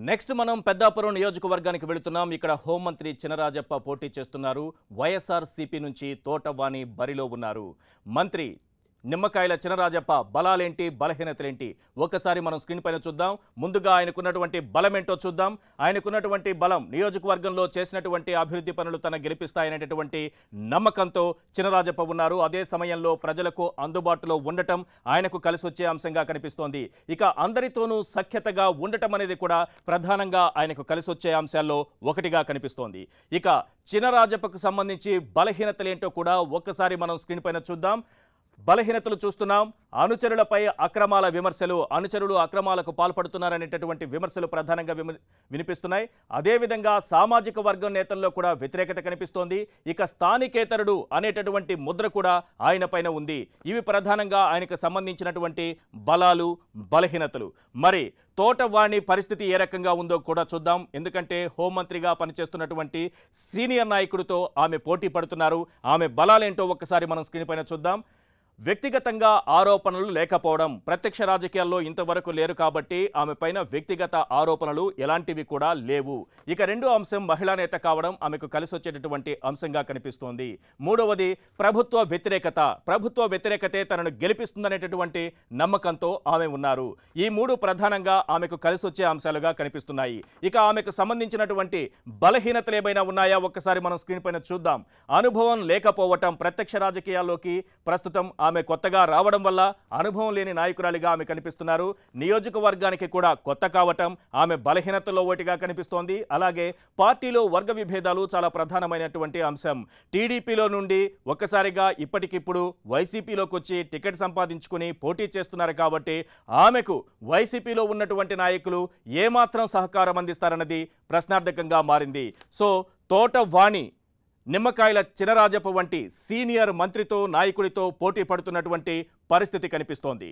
Next మనం పెద్దాపురం నియోజకవర్గానికి వెళుతున్నాం. ఇక్కడ హోంమంత్రి చినరాజప్ప పోటీ చేస్తున్నారు. వైఎస్ఆర్సీపీ నుంచి తోటవాణి బరిలో ఉన్నారు. మంత్రి నిమ్మకాయల చినరాజప్ప బలాలేంటి బలహీనతలేంటి ఒక్కసారి మనం స్క్రీన్ పైన చూద్దాం. ముందుగా ఆయనకున్నటువంటి బలం ఏంటో చూద్దాం. ఆయనకున్నటువంటి బలం నియోజకవర్గంలో చేసినటువంటి అభివృద్ధి పనులు తన గెలిపిస్తాయనేటటువంటి నమ్మకంతో చినరాజప్ప ఉన్నారు. అదే సమయంలో ప్రజలకు అందుబాటులో ఉండటం ఆయనకు కలిసి వచ్చే అంశంగా కనిపిస్తోంది. ఇక అందరితోనూ సఖ్యతగా ఉండటం అనేది కూడా ప్రధానంగా ఆయనకు కలిసి వచ్చే అంశాల్లో ఒకటిగా కనిపిస్తోంది. ఇక చినరాజప్పకు సంబంధించి బలహీనతలేంటో కూడా ఒక్కసారి మనం స్క్రీన్ పైన చూద్దాం. బలహీనతలు చూస్తున్నాం. అనుచరులపై అక్రమాల విమర్శలు, అనుచరులు అక్రమాలకు పాల్పడుతున్నారనేటటువంటి విమర్శలు ప్రధానంగా వినిపిస్తున్నాయి. అదేవిధంగా సామాజిక వర్గం నేతల్లో కూడా వ్యతిరేకత కనిపిస్తోంది. ఇక స్థానికేతరుడు అనేటటువంటి ముద్ర కూడా ఆయన పైన ఉంది. ఇవి ప్రధానంగా ఆయనకు సంబంధించినటువంటి బలాలు బలహీనతలు. మరి తోటవాణి పరిస్థితి ఏ రకంగా ఉందో కూడా చూద్దాం. ఎందుకంటే హోంమంత్రిగా పనిచేస్తున్నటువంటి సీనియర్ నాయకుడితో ఆమె పోటీ పడుతున్నారు. ఆమె బలాలేంటో ఒక్కసారి మనం స్క్రీన్ పైన చూద్దాం. వ్యక్తిగతంగా ఆరోపణలు లేకపోవడం, ప్రత్యక్ష రాజకీయాల్లో ఇంతవరకు లేరు కాబట్టి ఆమె పైన వ్యక్తిగత ఆరోపణలు ఎలాంటివి కూడా లేవు. ఇక రెండో అంశం మహిళా నేత కావడం ఆమెకు కలిసి వచ్చేటటువంటి అంశంగా కనిపిస్తోంది. మూడవది ప్రభుత్వ వ్యతిరేకత. ప్రభుత్వ వ్యతిరేకతే తనను గెలిపిస్తుందనేటటువంటి నమ్మకంతో ఆమె ఉన్నారు. ఈ మూడు ప్రధానంగా ఆమెకు కలిసి వచ్చే అంశాలుగా కనిపిస్తున్నాయి. ఇక ఆమెకు సంబంధించినటువంటి బలహీనతలు ఏమైనా ఉన్నాయా ఒక్కసారి మనం స్క్రీన్ పైన చూద్దాం. అనుభవం లేకపోవటం, ప్రత్యక్ష రాజకీయాల్లోకి ప్రస్తుతం ఆమె కొత్తగా రావడం వల్ల అనుభవం లేని నాయకురాలిగా ఆమె కనిపిస్తున్నారు. నియోజకవర్గానికి కూడా కొత్త కావటం ఆమె బలహీనతలో ఒకటిగా కనిపిస్తోంది. అలాగే పార్టీలో వర్గ విభేదాలు చాలా ప్రధానమైనటువంటి అంశం. టీడీపీలో నుండి ఒక్కసారిగా ఇప్పటికిప్పుడు వైసీపీలోకి వచ్చి టికెట్ సంపాదించుకుని పోటీ చేస్తున్నారు కాబట్టి ఆమెకు వైసీపీలో ఉన్నటువంటి నాయకులు ఏమాత్రం సహకారం అందిస్తారన్నది ప్రశ్నార్థకంగా మారింది. సో తోటవాణి నిమ్మకాయల చినరాజప్ప వంటి సీనియర్ మంత్రితో నాయకుడితో పోటీ పడుతున్నటువంటి పరిస్థితి కనిపిస్తోంది.